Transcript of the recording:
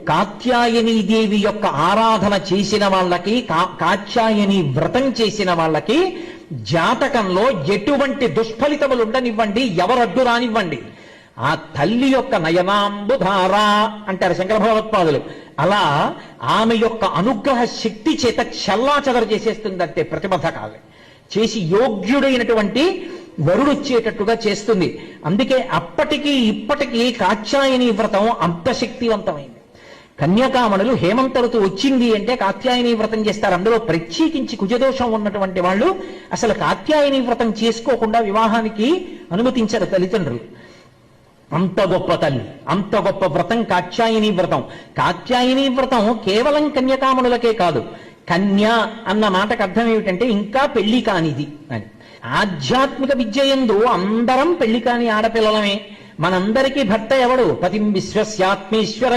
కాత్యాయని దేవి యొక్క ఆరాధన చేసిన వాళ్ళకి, కాత్యాయని వ్రతం చేసిన వాళ్ళకి జాతకంలో ఎటువంటి దుష్ఫలితములు ఉండనివ్వండి, ఎవరడ్డు రానివ్వండి, ఆ తల్లి యొక్క నయనాంబుధార అంటారు శంకర భగవత్పాదులు. అలా ఆమె యొక్క అనుగ్రహ శక్తి చేత చల్లాచదర చేసేస్తుందంటే ప్రతిబద్ధ కాదు చేసి యోగ్యుడైనటువంటి వరుడొచ్చేటట్టుగా చేస్తుంది. అందుకే అప్పటికీ ఇప్పటికీ కాత్యాయని వ్రతం అంత శక్తివంతమైంది. కన్యకామణులు హేమంత ఋతువు వచ్చింది అంటే కాత్యాయని వ్రతం చేస్తారు. అందులో ప్రత్యేకించి కుజదోషం ఉన్నటువంటి వాళ్ళు అసలు కాత్యాయని వ్రతం చేసుకోకుండా వివాహానికి అనుమతించారు తల్లిదండ్రులు. అంత గొప్ప తల్లి, అంత గొప్ప వ్రతం కాత్యాయని వ్రతం. కాత్యాయని వ్రతం కేవలం కన్యకామణులకే కాదు. కన్య అన్న మాటకు అర్థం ఏమిటంటే ఇంకా పెళ్లి కానిది అని. ఆధ్యాత్మిక విద్యయందు అందరం పెళ్లి కాని ఆడపిల్లలమే. మనందరికీ భర్త ఎవడు? పతిం విశ్వస్యాత్మేశ్వర